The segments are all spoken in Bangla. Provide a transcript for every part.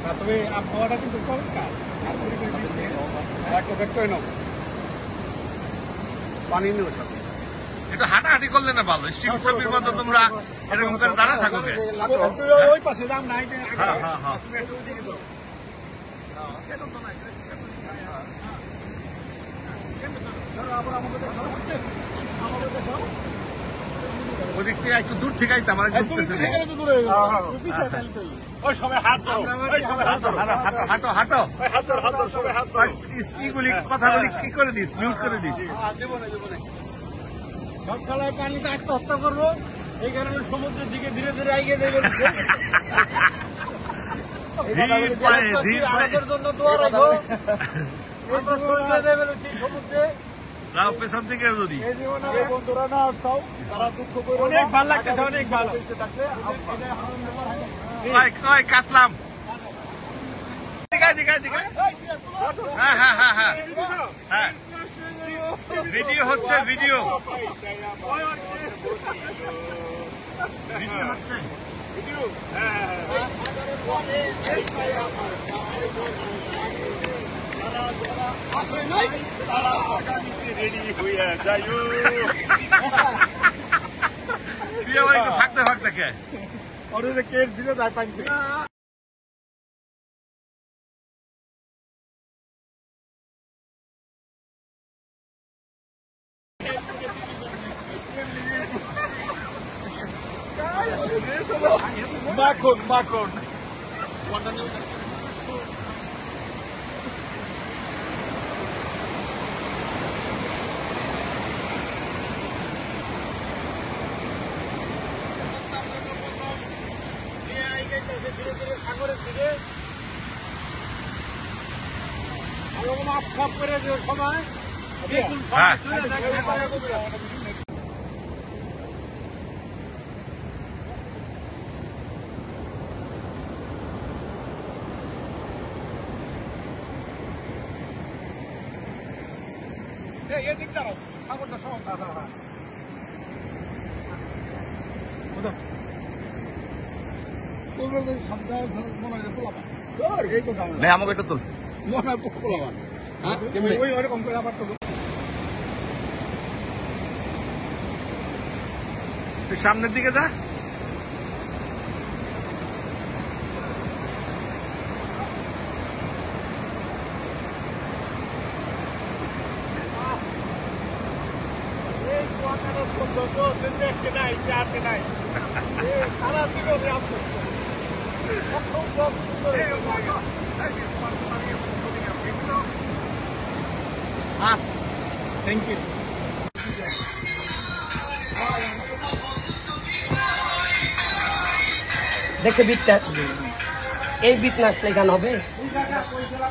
তবে আবহাওয়াটা কিন্তু চমৎকার। পানি নেই সাথে একটু হাঁটাহাঁটি করলে না ভালো। স্ট্রিট ছবির মতো তোমরা এরকম করে দাঁড়া থাকো। ওই পাশে যাম না। হ্যাঁ হ্যাঁ হ্যাঁ ওদিক থেকে একটু দূর থেকে আইতাম আমার হাঁটো হাঁটো ইগুলি কথাগুলি কি করে দিস মিউট করে দিস। সব খেলায় পানিতে আত্মহত্যা করবো এই কারণে সমুদ্রের দিকে ধীরে ধীরে এগিয়ে দেবে। আমাদের জন্য দোয়া রাখো। আমরা শহীদ দেবেন সেই সমুদ্রে পেছন থেকে যদি বন্ধুরা না আসতাও তারা দুঃখ করে অনেক ভালো লাগতেছে। অনেক ভালো কাটলাম। হ্যাঁ হ্যাঁ হ্যাঁ হ্যাঁ হ্যাঁ ভিডিও হচ্ছে ভিডিও হচ্ছে থাকতে থাকতে কে কেস দিলে তাই পানি মাখন মাখন ধীরে ধীরে সাগরের দিকে মাপ খাপ করে যে সময় এদিকটা সাগরটা সহ আমাকে একটা তুল সামনের দিকে যা সারা দিকে থ্যাংক ইউ। দেখে বিটটা এই বিট নাচলে গান হবে।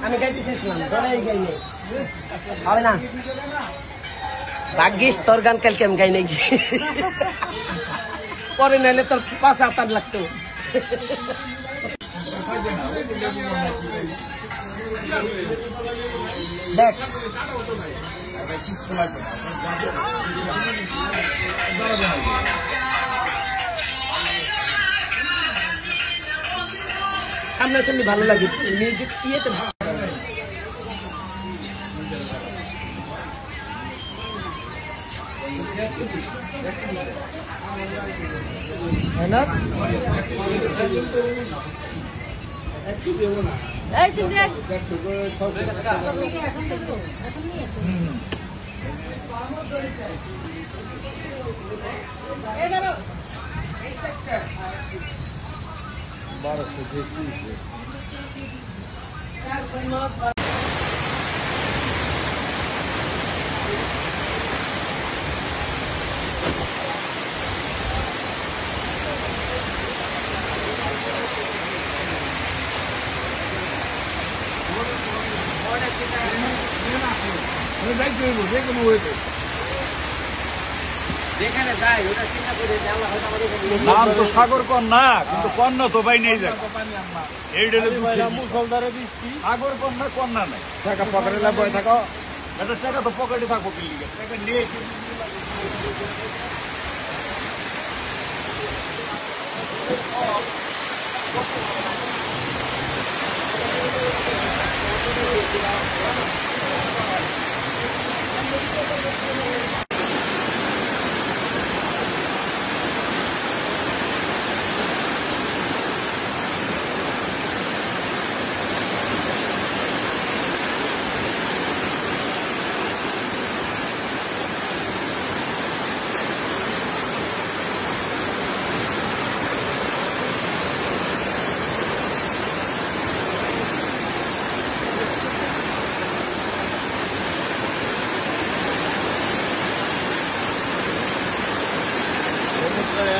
আমি গাইতে চেয়েছিলাম গাইনি হবে না। ভাগ্যিস তোর গান কালকে আমি গাই নাকি পরে নাইলে তোর 5 লাগতো। দেখ সামনাসামনি ভালো লাগে মিউজিক ইয়েতে না নাম তো সাগর কন্যা কিন্তু কন্যা তো ভাই নেই যায় সাগর কন্যা কন্যা নাই টাকা পকেটে বয়ে থাকো এটা টাকা তো পকেটে থাকবো কিলিগে টাকা নিয়ে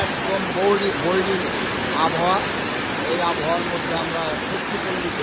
একদম বৈরী আবহাওয়া। এই আবহাওয়ার মধ্যে আমরা সত্যি পল্লিত।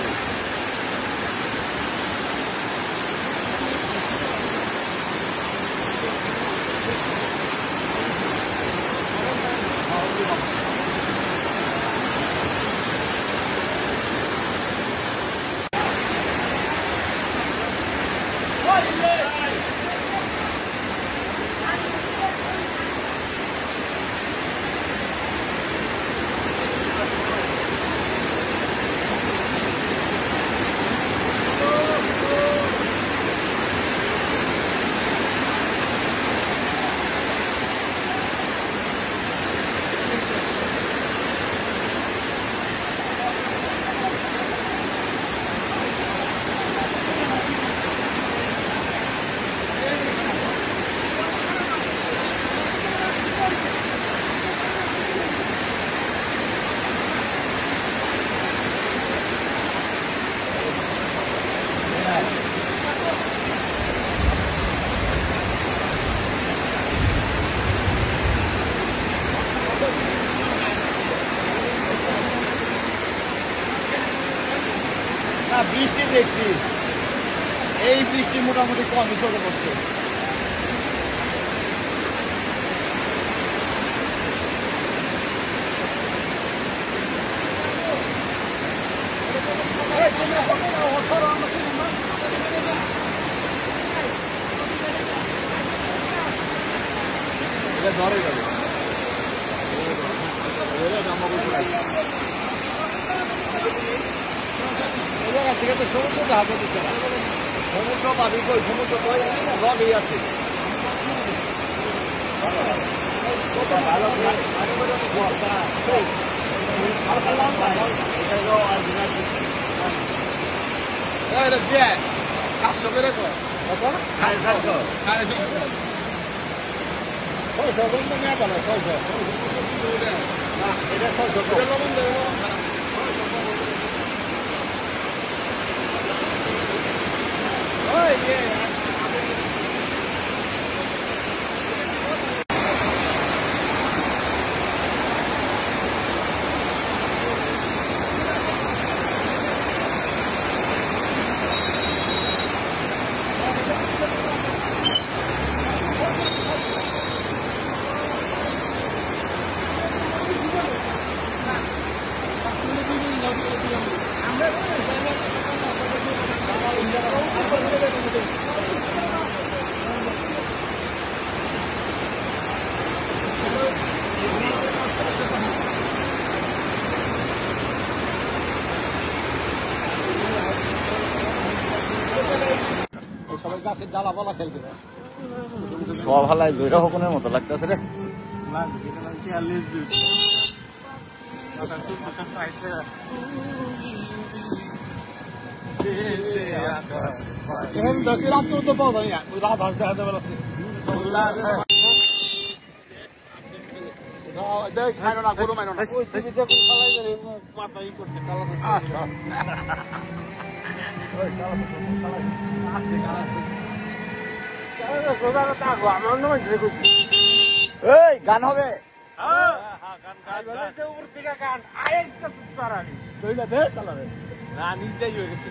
না বৃষ্টি দেখছি, এই বৃষ্টি মোটামুটি কমই চলে পড়ছে। এটা ধরে যাবে এই জায়গা থেকে তো সমুদ্রটা হাতে দিচ্ছে না। সমুদ্র পাবি কই? সমুদ্র কই রবেই আছে। সবাই গাছের ডালা পালা খেলতে সব হালায় জৈরা হকনের মতো লাগতেছে রে। তো পাওয়া যায় রাত হাসতে হাতে বেলাচ্ছে গান হবে না নিজ দেয় হয়ে গেছে।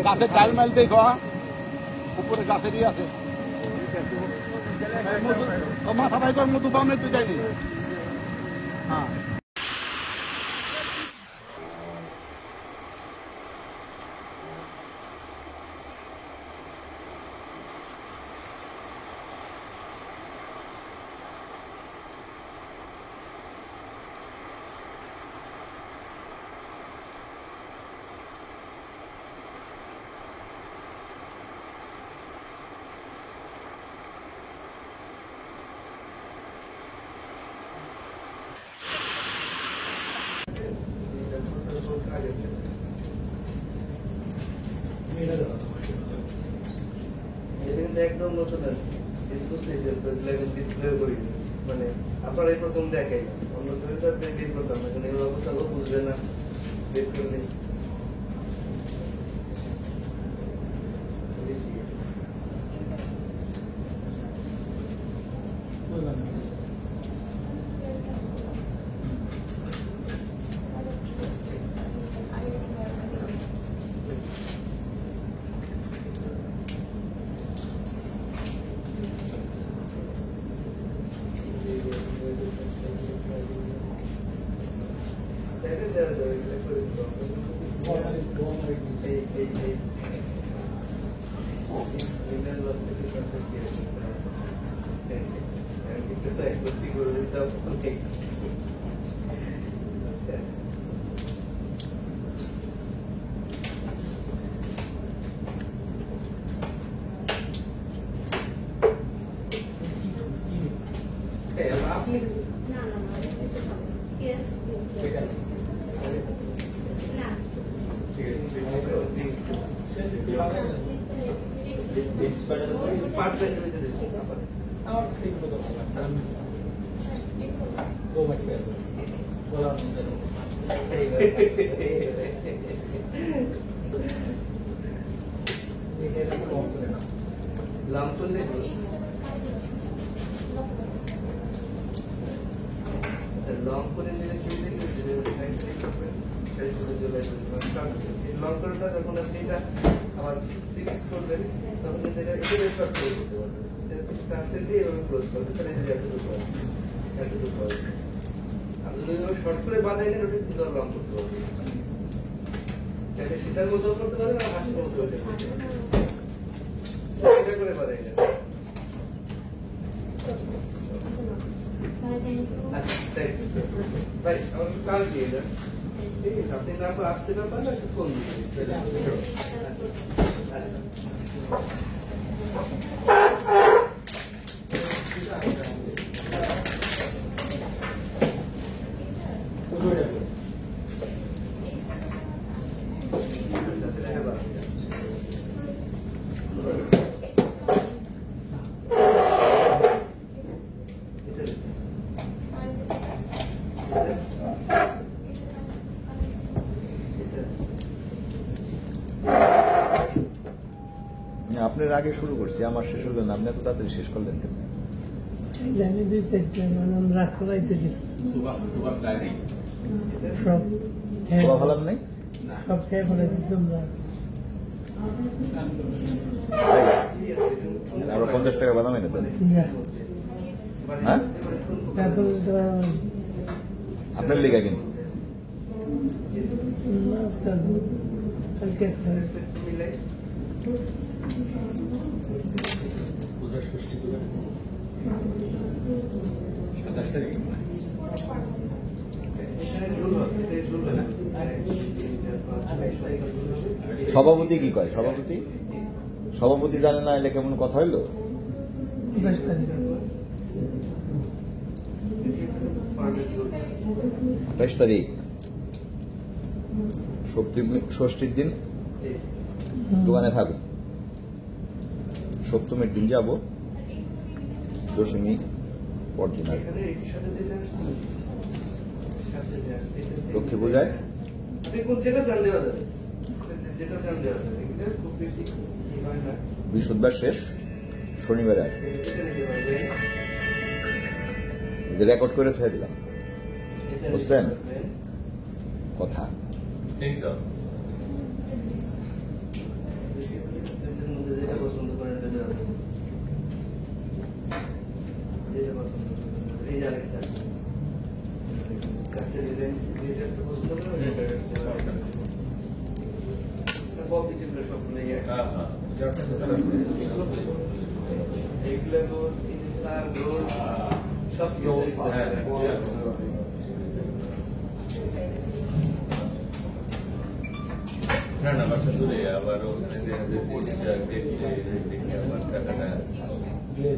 গাছের ডাল মাইল দেখো উপরে গাছেরই আছে মাথা ভাই কর মধু পাওয়া তো যায়নি হ্যাঁ একদম নতুন আছে ডিসপ্লে করি মানে আপনারা এই প্রথম দেখেন অন্য বের করতাম না এগুলো অবস্থা বুঝবে না বের করলে আপনি লাম করলে লং করে নিলে লং করাটা যখন আপনি এটা আবার ফিক্স করবেন তখন এটা এটাকে শর্ট করে দিতে পারবেন কাছে দিয়ে এভাবে ক্লোজ করবেন তাহলে এটা এতটুকু হবে আপনি যদি শর্ট করে বাঁধাই নেন ওটা কিন্তু লং করতে পারবেন তাহলে সেটার মতো করতে পারবেন আর হাতের মতো করতে পারবেন এটা করে বাঁধাই নেন ভাই আমাকে কাল দিয়ে দেন ঠিক আছে আপনি নাম্বার আসতে না পারলে একটু ফোন দিন আপনার আগে শুরু করছি আমার শেষ হলো না আপনি এত তাড়াতাড়ি শেষ করলেন কেন জানি 2-4টা মানে রাখা যাইতে কিছু সব খাওয়া ভালাম নাই সব খেয়ে ফেলেছি তোমরা আরো 50 টাকা বাদাম এনে দেন যা হ্যাঁ তারপর আপনার লেগা কিন্তু কালকে সভাপতি কি কয় সভাপতি জানে না এলে কেমন কথা হইলো 22 তারিখ ষষ্ঠীর দিন দোকানে থাকবো সপ্তমীর দিন যাবো দশমী পরদিন আসবো লক্ষ্মী পূজায় বৃহস্পতিবার শেষ শনিবারে আসবে, এখানে কি হবে? যে রেকর্ড করে ছেড়ে দিলাম এখানে বুঝছেন? কি হবে? কথা। এটার মধ্যে যেটা পছন্দ করেন এটা দেওয়া যাবে। যেটা পছন্দ করেন, এই আরেকটা। কাজটা ডিজাইন যেটা পছন্দ করেন এটা দেওয়া যাবে। বল কিছুগুলো সবগুলো এইগুলো গোল, এই যে তার গোল, সব কিছু না না বাচ্চা দূরে আবার ওখানে দেখি আবার টাকাটা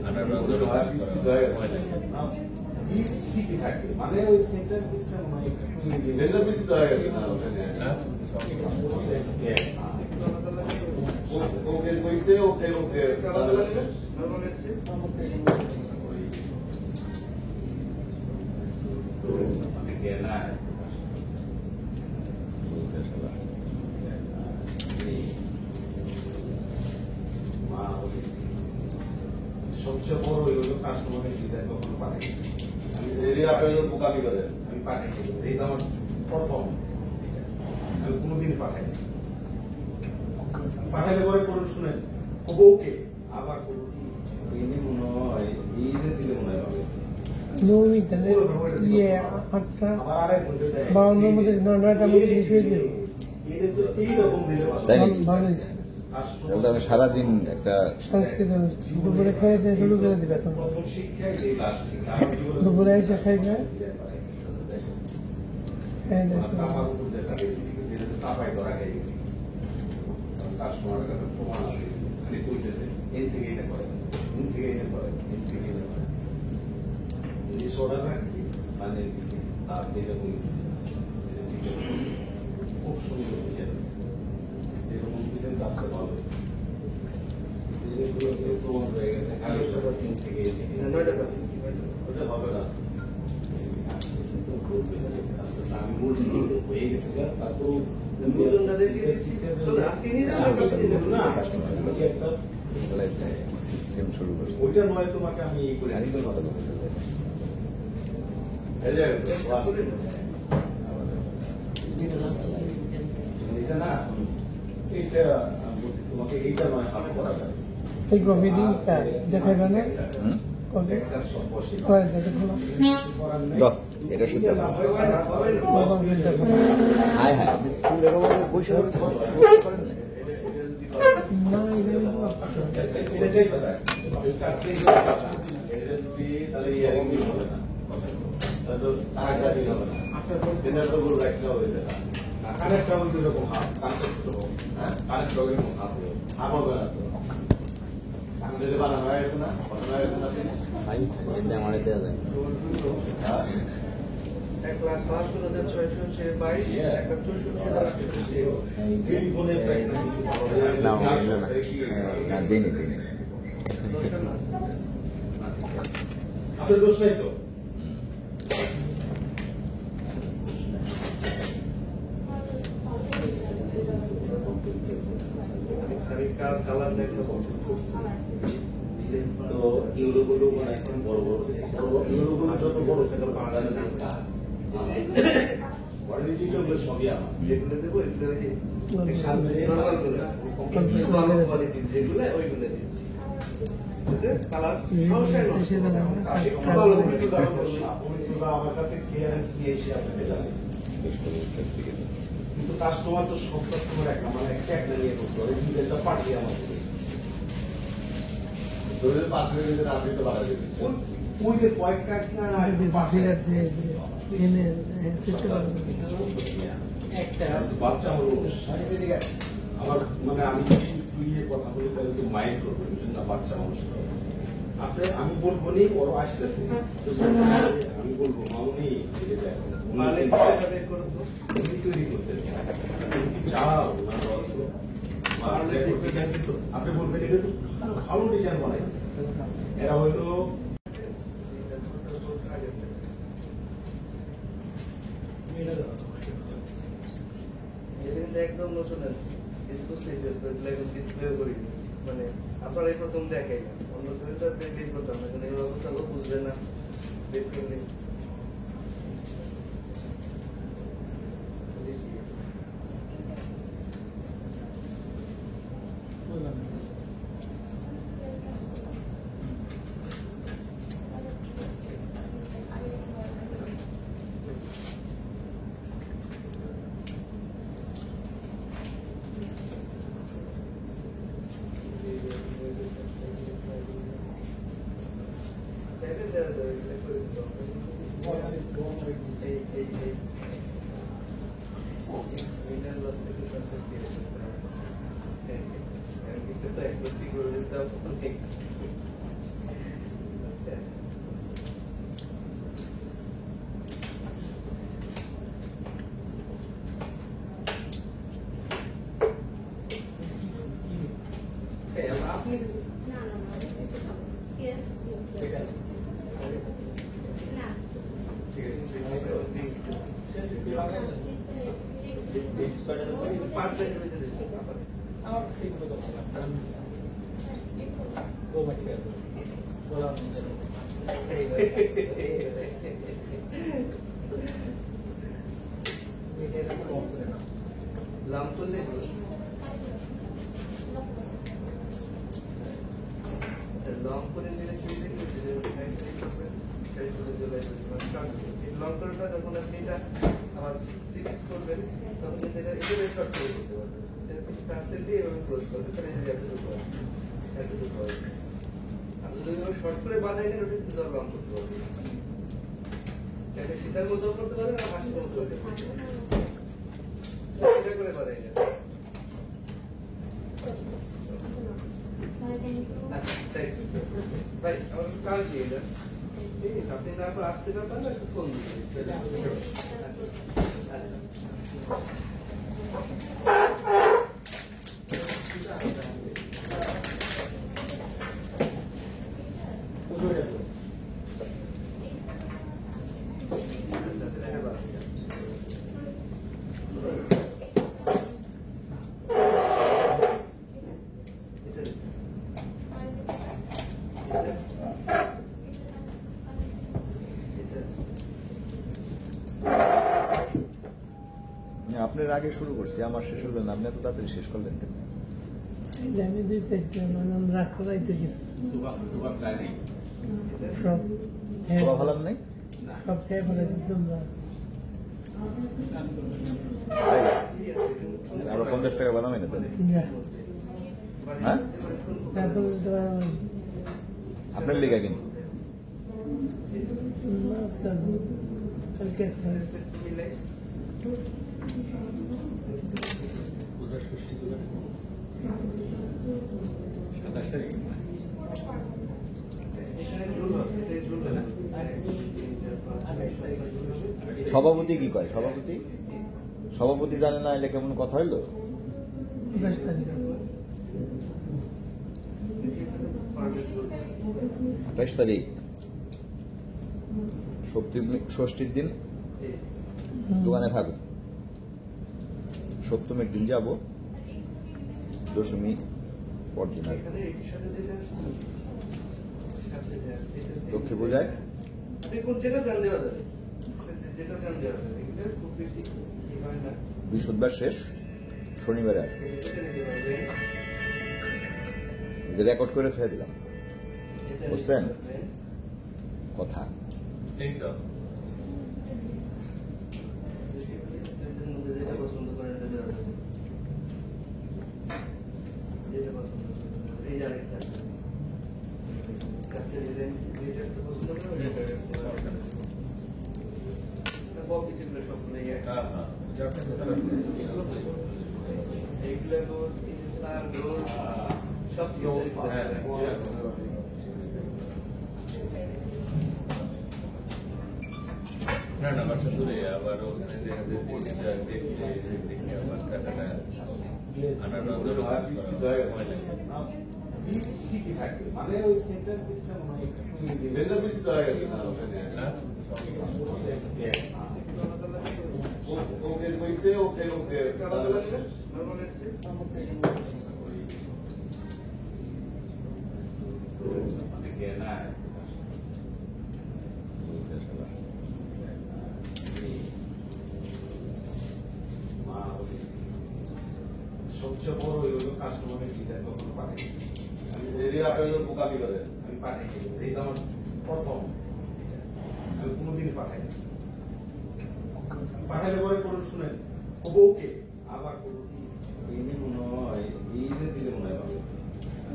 আনার রঙেরও কাজ করা সময় লাগে। ঠিকই থাকে মানে ওই সেন্টার পিসটা মানে সেন্টার পিস তো হয়ে গেছে না ওখানে হ্যাঁ, সব ওকে কইছে ওকে ওকে সবচেয়ে বড় হইল কাস্টমারের ডিজাইন কখনো পাঠাই আমি রেডি আপনাদের বোকামি করে আমি পাঠাই এই তো আমার প্রথম আমি কোনোদিন পাঠাই পাঠাইলে পরে করুন শুনেন হবো ওকে আবার করবো কি এমনি মনে হয় এই যে দিলে মনে হয় হবে নবমী তাহলে ইয়ে 8টা আবার আড়াই ঘন্টা দেয় 52 মধ্যে 9টার মধ্যে শেষ হয়ে যাবে। এটা তো এইরকম দিলে তাই ভালো নাকি? ভালো হয়েছে। তাহলে তো আমি সারাদিন একটা সংস্কৃত অনুষ্ঠান দুপুরে খাই দিয়ে শুরু করে দিবে তখন প্রথম শিক্ষায় সেই লাস্ট শিক্ষা আমার জীবনে দুপুরে এসে খাইবে খাই দিয়ে আচ্ছা, আমার উপর দেখা গেছে যেটা চাপাই ধরা গেছে কাস্টমারের কাছে প্রমাণ আছে খালি কইতেছে এই থেকে এটা করে এই থেকে এটা করে এই থেকে এটা করে এই সোডা রাখছি মানে কিছু তার থেকে বলছি খুব সুন্দর হয়ে যাচ্ছে এরকম কিছু কাজটা ভালো হয়েছে এগুলো প্রমাণ হয়ে গেছে খালি সোডা 3 থেকে এই থেকে ওটা হবে না আমি বলছি হয়ে গেছে তারপর সিস্টেম শুরু করছে। ওইটা নয় তোমাকে আমি ই করে আমি তো কথা বলতে চাই। এই যে, এটা না এইটা আমি বলছি তোমাকে এইটা নয় আমি করা যাবে এই কফি দিন দেখাইবে না হুম? কফি টেক্সাস সব বসে কয় দেখো বাহ, এটা শুনতে ভালো। হায় হায়, আপনি স্কুল এরকম বসে বসে করেন না? না এটাই কথা তাহলে ইয়ারিং হবে না তাহলে তো টাকা দিলে হবে না সেটা তো বলে রাখতে হবে কানের চাউল যেরকম হাফ কানের ছোট হ্যাঁ কানের চাউল এরকম হাফ হাফ হবে না তো আমাদের বানানো হয়ে গেছে না বানানো হয়ে গেছে না আমার দেওয়া যায়। 1,52,600 সে 22 1,64,000 টেলিফোনে না, না, দিনই দিনই। আপনার দোষ নাই তো কালার দেখো তো ইউরোগুলো বানাইছেন বড় বড় ইউরোগুলো যত বড় সেটা পাওয়া যাবে না কোয়ালিটিগুলো সবই আমার যেগুলো দেবো এগুলো দেখি সামনে নরমাল কোয়ালিটি যেগুলো ওইগুলো দিচ্ছি কালার আমার কাছে ক্লিয়ারেন্স নিয়ে এসে আপনাকে জানাচ্ছি কিন্তু কাস্টমার তো সব কাস্টমার একটা মানে একটা একটা নিয়ে করতে হবে ডিজাইনটা পাঠিয়ে আমাকে ওই যে কয়েকটা একটা বাচ্চা মানুষ আমার মানে আমি যদি কথা বলি তাহলে তো মাইন্ড করবো না বাচ্চা মানুষ আপনি আমি বলবো নি বড় আসতেছে আমি বলবো মামনি তৈরি করতেছে চাও আপনি বলবেন এটা তো ভালো ডিজাইন বানাই এরা হয়তো একদম নতুন ডিসপ্লে করি মানে আপনারা এই প্রথম দেখাই না অন্য প্রথমে তো আপনি বের করতাম না, কারণ এই অবস্থা লোক বুঝবে না বের করলে। আপনি লাম করলে লং করে নিলে লং করাটা যখন আপনি এটা আবার সিরিজ করবেন তখন এটা এভাবে শর্ট করে করতে পারবেন, ক্যান্সেল দিয়ে এভাবে ক্লোজ করবেন, তাহলে এই যে এতটুকু হয়, এতটুকু হয়। আপনি যদি শর্ট করে বাঁধাই নেন ওটা একটু লং করতে পারবেন, চাইলে সীতার মধ্যেও করতে পারেন আর হাসির মধ্যেও করতে পারেন, এটা করে বাঁধাই নেন। ভাই আমার কাজ দিয়ে দেন, ঠিক আছে? আপনি না আসতে পারবেন না, একটু ফোন আপনার আগে শুরু করছি, আমার শেষ হলো না, আপনি এত তাড়াতাড়ি শেষ করলেন কেন? আমি 2-4টা মানে রাগ করাইতে গেছি সব সবা ভালাম নাই সব খেয়ে ফেলেছি তোমরা। ভাই, আরো 50 টাকা বাদাম এনে দেন। যা হ্যাঁ, তারপর আপনার লিগা কিন্তু কালকে সভাপতি কি কয়? সভাপতি জানে না, এলে কেমন কথা হইলো? 10 তারিখ 28 তারিখ ষষ্ঠীর দিন দোকানে থাকবো, সপ্তমীর দিন যাব, দশমী পরদিন আসবো। লক্ষ্মী পূজায় যেটা চান দেওয়া যাবে, যেটা চান দেওয়া যাবে, এটা খুব বেশি কি হয় না। বৃহস্পতিবার শেষ, শনিবারে আসবো। যে রেকর্ড করে ছেড়ে দিলাম, বুঝছেন কথা? এই তো যেটা পছন্দ করেন এটা দেওয়া যাবে, যেটা পছন্দ করেন। এই যে আরেকটা কাজটা ডিজাইন যেটা পছন্দ করেন এটা বক কিছুগুলো সবগুলো হ্যাঁ হ্যাঁ এইগুলো তার রোল সব কিছু না না বাসা দূরে, আবার ওখানে দেখলে দেখে আবার টাকাটা আনার রঙেরও কাজ করা সময় লাগে। ঠিকই থাকবে, মানে ওই সেন্টার পিসটা মনে হয় সেন্টার পিস তো হয়ে গেছে না ওখানে। হ্যাঁ ওকে কইছে, ওকে নরমাল আছে। ডিজাইন কখনো পাঠাই আমি যদি আপনাদের বোকামি করেন আমি পাঠাই এটা আমার প্রথম আমি কোনোদিনই পাঠাই পাঠালে পরে কোনো শুনেন ওকে আবার কোনো কি এই মনে হয় এই যে দিলে মনে হয়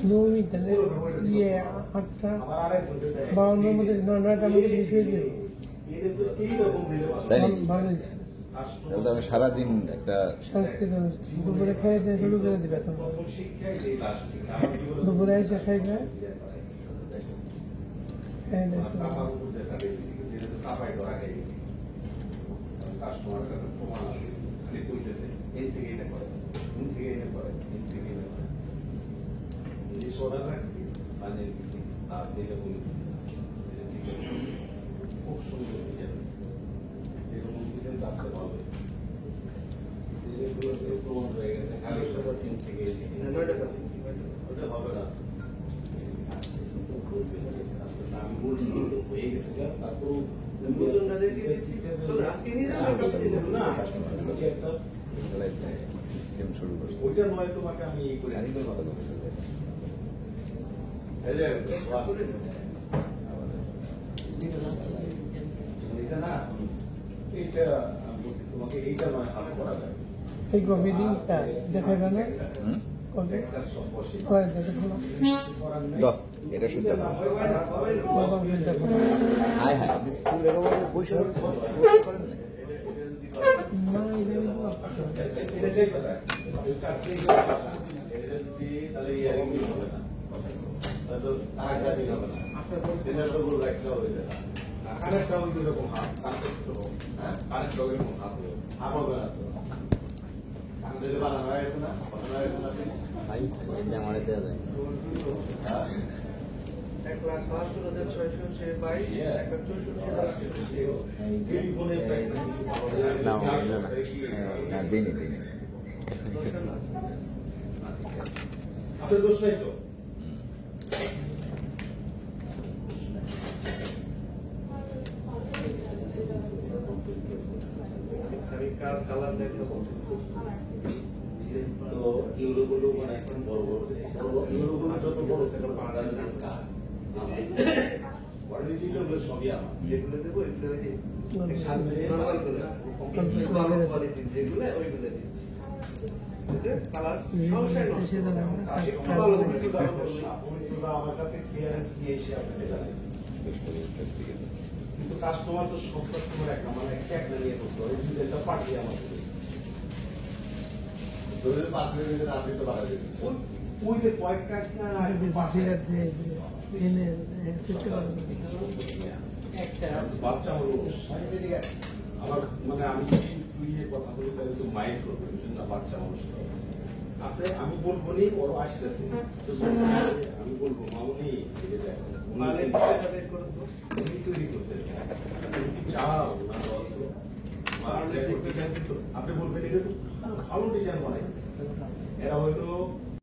জমি তাহলে ইয়ে 8টা 52 মধ্যে 9টার মধ্যে শেষ হয়ে যাবে। তাই নাকি? ভালো হয়েছে। তাহলে তো আমি সারাদিন একটা সংস্কৃত অনুষ্ঠান দুপুরে খাই দিয়ে শুরু করে দিবে তখন দুপুরে এসে খাই খাই খাই দিয়ে শুরু করে। কাস্টমার কাছে প্রমাণ আছে খালি কইতেছে এই থেকে এটা করে এই থেকে এটা করে এই থেকে এটা করে যে সোডা রাখছি মানে আর এটা বলি খুব সুন্দর ডিজাইন আছে এরকম ডিজাইন আছে ভালো হয়েছে এগুলো প্রমাণ হয়ে গেছে খালি সোডা তিন থেকে ওটা হবে না আমি বলছি হয়ে গেছে তারপর সিস্টেম শুরু করছে। ওইটা নয় তোমাকে আমি এই করে আনি কথা বলতে চাই। এটা না এইটা আমি বলছি তোমাকে এইটা নয় হাল করা যায় এই কফি দিনটা দেখাবে না হুম? কফি এক্সার সব বসে করে দেখো বাহ, এটা শুনতে পাবো। বাবা দেখো হায় হায়, আপনি স্কুল এরকম বসে বসে করেন না? না এটা এটাই কথা এটা যদি তাহলে ইয়ারিং হবে না তাহলে তো টাকা দিন হবে না দিনের তো বড় রাখতে হবে না কানেরটা ওই রকম হাত কানেরটা ছোট হ্যাঁ কানেরটা ওই রকম হাত হবে না তো কানের বানানো হয়েছে না বানানো হয়েছে না এটা আমার দেওয়া যায়। 1,62,000 না, না, দিনই দিনই। আপনার দোষ নাই তো কালার দেখলো তো ইউরোগুলো মানে এখন বড় বড় ইউরোগুলো যত বড় সেটা পাঁচ কোয়ালিটিগুলো সবই আমার যেগুলো দেবো এগুলো সামনে নর্মাল কোয়ালিটি যেগুলো ওইগুলো দিচ্ছি কালার শেষে যাবে আমার কাছে ক্লিয়ারেন্স নিয়ে এসে আপনাকে জানাইছি কিন্তু কাস্টমার তো সব কাস্টমার একটা মানে একটা নিয়ে করতে হয় ডিজাইনটা পাঠিয়ে আমাকে ধরে পাঠিয়ে দিলে আপনি তো বাড়া দেবেন ওই যে কয়েক কাজ না এনে চেষ্টা করবে একটা বাচ্চা মানুষ আমার মানে আমি তুই কথা বলি তাহলে তো মাইন্ড করবে না বাচ্চা মানুষ আপনি আমি বলবো নি ওর আসতেছে আমি বলবো মামনি থেকে দেখো উনি তৈরি করতেছে তুমি কি চাও না আপনি বলবেন এটা তো ভালো ডিজাইন বানাই এরা হয়তো